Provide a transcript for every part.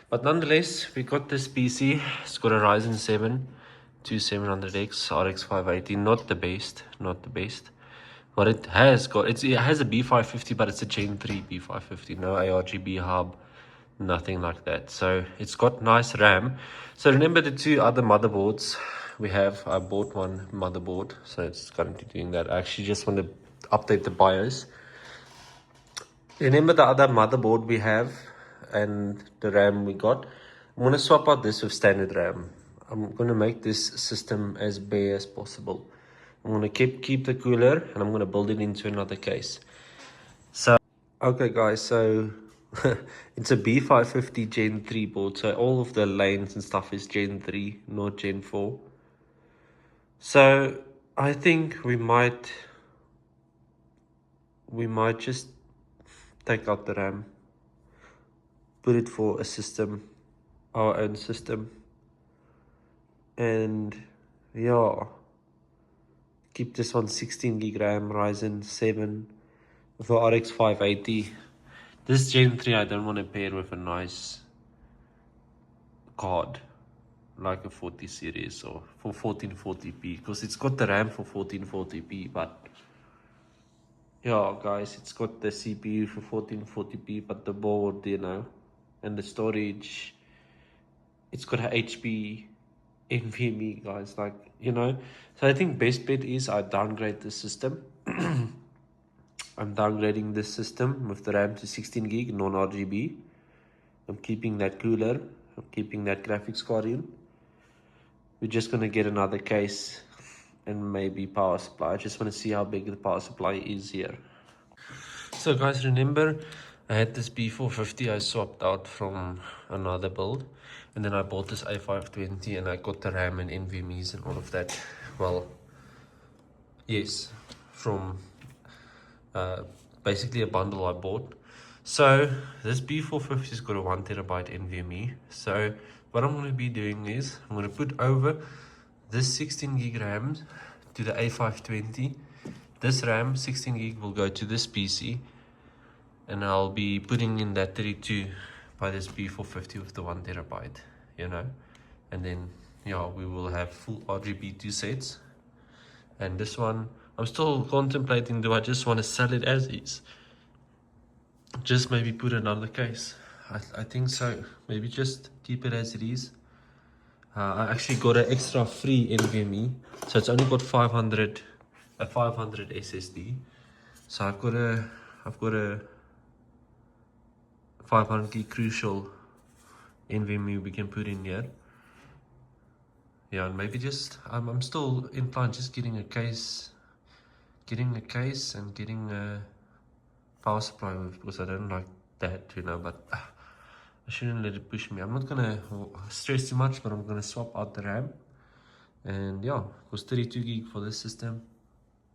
But nonetheless, we got this PC. It's got a Ryzen 7 2700X RX 580. Not the best, not the best. But it has got, it has a B550, but it's a Gen 3 B550. No ARGB hub, nothing like that. So it's got nice RAM. So remember the two other motherboards we have. I bought one motherboard, so it's currently doing that. I actually just want to update the BIOS. Remember the other motherboard we have and the RAM we got. I'm going to swap out this with standard RAM. I'm going to make this system as bare as possible. I'm going to keep the cooler and I'm going to build it into another case. So, okay guys, so it's a B550 Gen 3 board. So all of the lanes and stuff is Gen 3, not Gen 4. So I think we might just take out the RAM, put it for a system, our own system, and yeah, keep this on 16 gig RAM, Ryzen 7 with a RX 580. This Gen 3 I don't want to pair with a nice card like a 40 series or for 1440p, because it's got the RAM for 1440p, but yeah guys, it's got the CPU for 1440p, but the board, you know, and the storage, it's got a HP NVMe, guys, like, you know. So I think best bet is I downgrade the system. I'm downgrading this system with the RAM to 16 gig non-RGB. I'm keeping that cooler, I'm keeping that graphics card in. We're just going to get another case and maybe power supply. I just want to see how big the power supply is here. So guys, remember I had this B450 I swapped out from another build, and then I bought this A520 and I got the RAM and NVMe's and all of that. Well, yes, from basically a bundle I bought. So this B450's got a 1TB NVMe. So what I'm going to be doing is I'm going to put over this 16 gig RAM to the A520. This RAM 16 gig will go to this PC, and I'll be putting in that 32 by this B450 with the 1TB, you know. And then yeah, we will have full RGB2 sets. And this one, I'm still contemplating, do I just want to sell it as is? Just maybe put another case. I think so. Maybe just keep it as it is. I actually got an extra free NVMe, so it's only got 500 SSD. So I've got a 500 gig Crucial NVMe we can put in here. Yeah, and maybe just I'm still inclined just getting a case and getting a power supply with, because I don't like that, you know. But I shouldn't let it push me. I'm not gonna stress too much, but I'm gonna swap out the RAM. And yeah, because 32 gig for this system,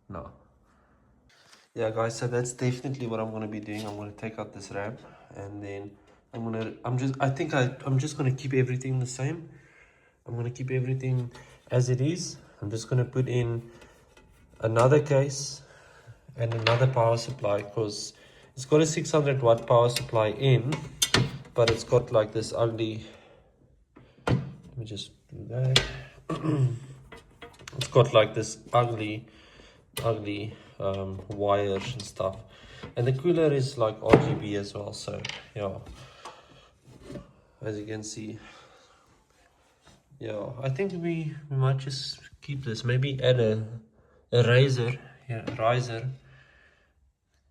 no. Yeah guys, so that's definitely what I'm gonna be doing. I'm gonna take out this RAM, and then I'm just gonna keep everything the same. I'm gonna keep everything as it is. I'm just gonna put in another case and another power supply, because it's got a 600 watt power supply in, but it's got like this ugly, let me just do that. It's got like this ugly wires and stuff, and the cooler is like RGB as well. So yeah, as you can see, yeah, I think we might just keep this, maybe add a riser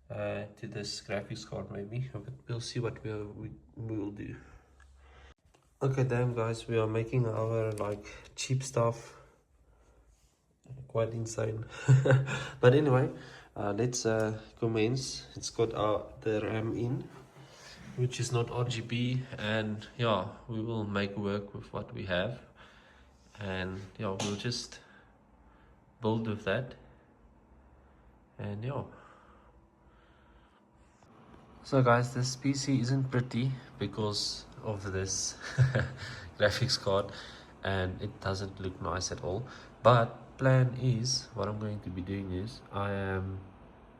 to this graphics card maybe, but we'll see what we will do. Okay, damn guys, we are making our like cheap stuff quite insane. But anyway, let's commence. It's got the RAM in, which is not RGB, and yeah, we will make work with what we have, and yeah, we'll just build with that. And yeah, so guys, this PC isn't pretty because of this graphics card, and it doesn't look nice at all. But plan is, what I'm going to be doing is, I am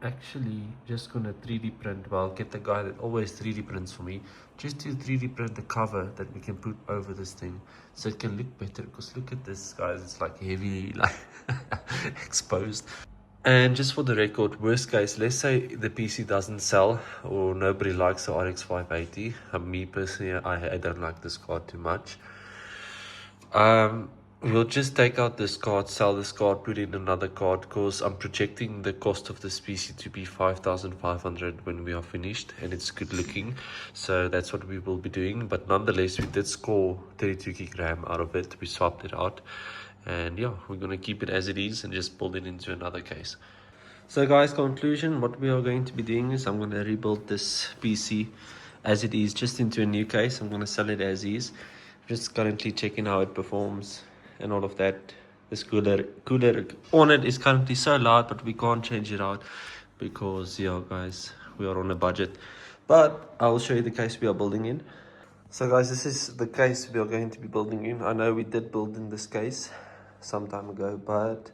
actually just gonna 3D print, well, get the guy that always 3D prints for me just to 3D print the cover that we can put over this thing so it can look better. Because look at this, guys, it's like heavy, like exposed. And just for the record, worst case, let's say the PC doesn't sell or nobody likes the RX 580. Me personally, I don't like this card too much. We'll just take out this card, sell this card, put in another card, because I'm projecting the cost of this PC to be 5,500 when we are finished, and it's good looking. So that's what we will be doing. But nonetheless, we did score 32 gig RAM out of it. We swapped it out. And yeah, we're going to keep it as it is and just build it into another case. So guys, conclusion, what we are going to be doing is I'm going to rebuild this PC as it is, just into a new case. I'm going to sell it as is. Just currently checking how it performs and all of that. This cooler on it is currently so loud, but we can't change it out because, yeah guys, we are on a budget. But I will show you the case we are building in. So guys, this is the case we are going to be building in. I know we did build in this case some time ago, but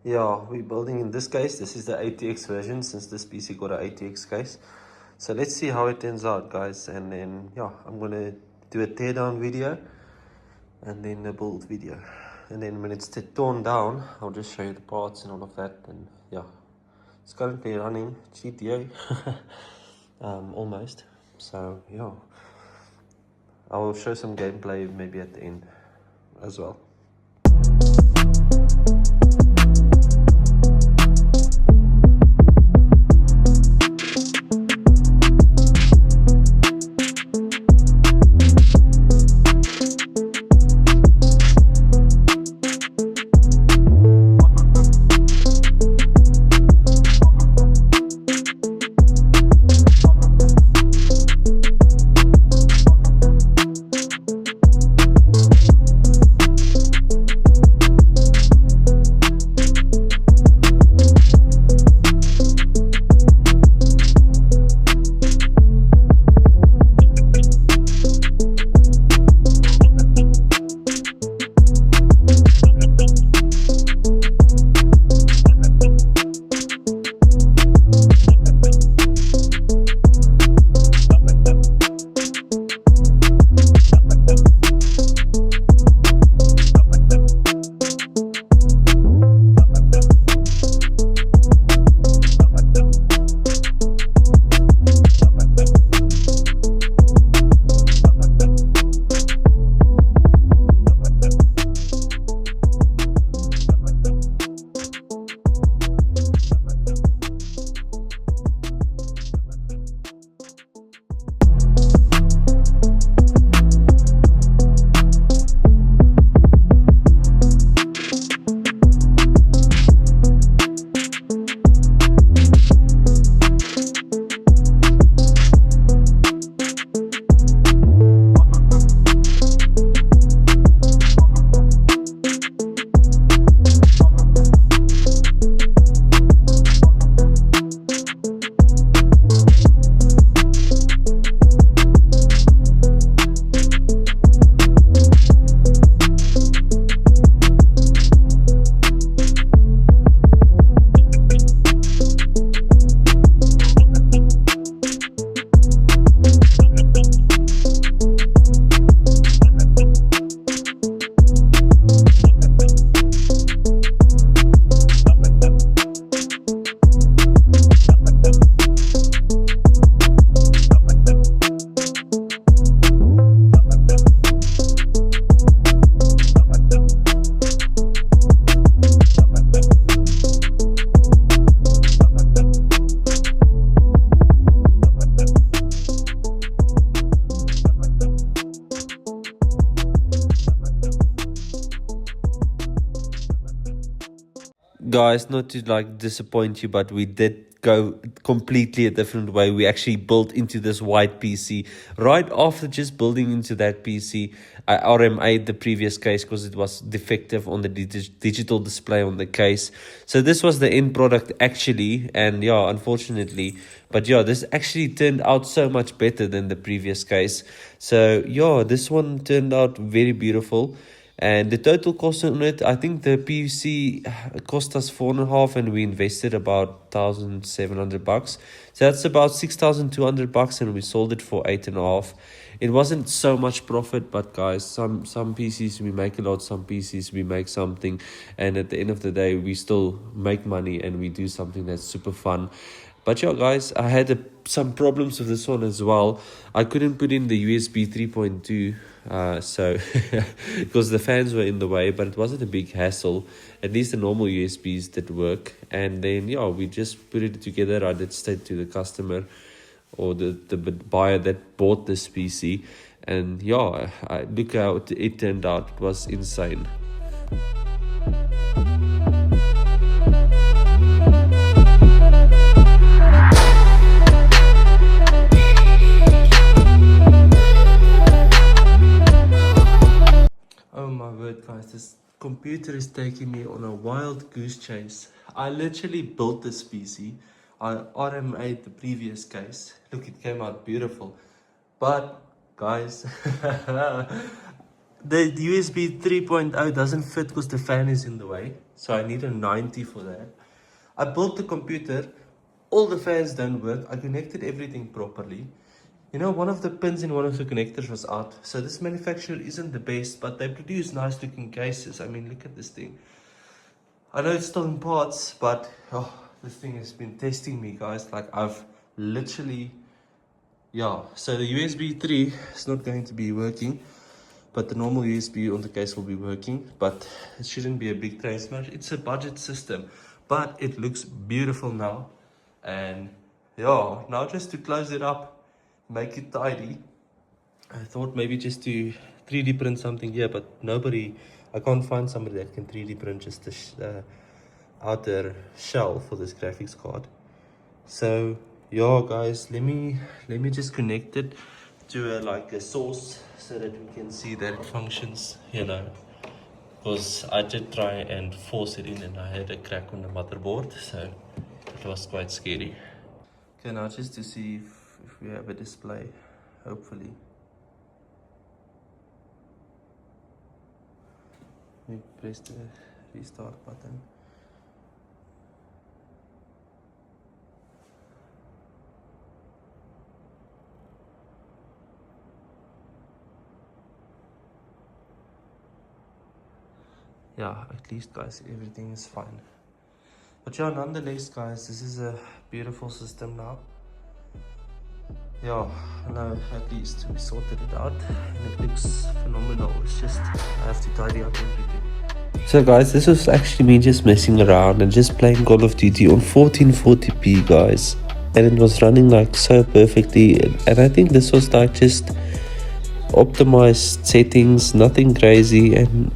yeah, we're building in this case. This is the ATX version, since this PC got an ATX case. So let's see how it turns out, guys, and then yeah, I'm gonna do a teardown video and then a build video, and then when it's torn down, I'll just show you the parts and all of that. And yeah, it's currently running GTA almost. So yeah, I will show some gameplay maybe at the end as well. Guys, not to like disappoint you, but we did go completely a different way. We actually built into this white PC. Right after just building into that PC, I RMA'd the previous case because it was defective on the digital display on the case. So this was the end product actually, and yeah, unfortunately, but yeah, this actually turned out so much better than the previous case. So yeah, this one turned out very beautiful. And the total cost on it, I think the PC cost us $4.5, and we invested about $1,700. So that's about $6,200, and we sold it for $8.5. it wasn't so much profit, but guys, some PCs we make a lot, some PCs we make something, and at the end of the day we still make money and we do something that's super fun. But yeah, guys, I had some problems with this one as well. I couldn't put in the USB 3.2, so because the fans were in the way, but it wasn't a big hassle. At least the normal USBs did work. And then, yeah, we just put it together. I did state to the customer or the buyer that bought this PC. And yeah, look how it turned out. It was insane. Oh my word, guys, this computer is taking me on a wild goose chase. I literally built this PC. I RMA'd the previous case. Look, it came out beautiful. But, guys, the USB 3.0 doesn't fit because the fan is in the way. So I need a 90 for that. I built the computer. All the fans don't work. I connected everything properly. You know, one of the pins in one of the connectors was out. So this manufacturer isn't the best, but they produce nice looking cases. I mean, look at this thing. I know it's still in parts, but this thing has been testing me, guys. Like, I've literally, yeah. So the USB 3 is not going to be working, but the normal USB on the case will be working. But it shouldn't be a big train smash. It's a budget system, but it looks beautiful now. And yeah, now just to close it up, make it tidy, I thought maybe just to 3D print something here, but I can't find somebody that can 3D print just the outer shell for this graphics card. So yeah, guys, let me just connect it to like a source so that we can see that it functions, you know, because I did try and force it in and I had a crack on the motherboard, so it was quite scary. Okay, now just to see if we have a display, hopefully. Let me press the restart button. Yeah, at least, guys, everything is fine. But yeah, nonetheless, guys, this is a beautiful system now. Yeah, no, at least we sorted it out and it looks phenomenal. It's just, I have to tidy up everything. So guys, this was actually me just messing around and just playing Call of Duty on 1440p, guys. And it was running like so perfectly. And I think this was like just optimized settings, nothing crazy. And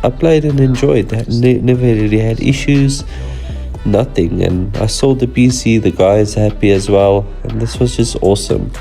I played and enjoyed that. Never really had issues. Nothing, and I sold the PC, the guy is happy as well, and this was just awesome.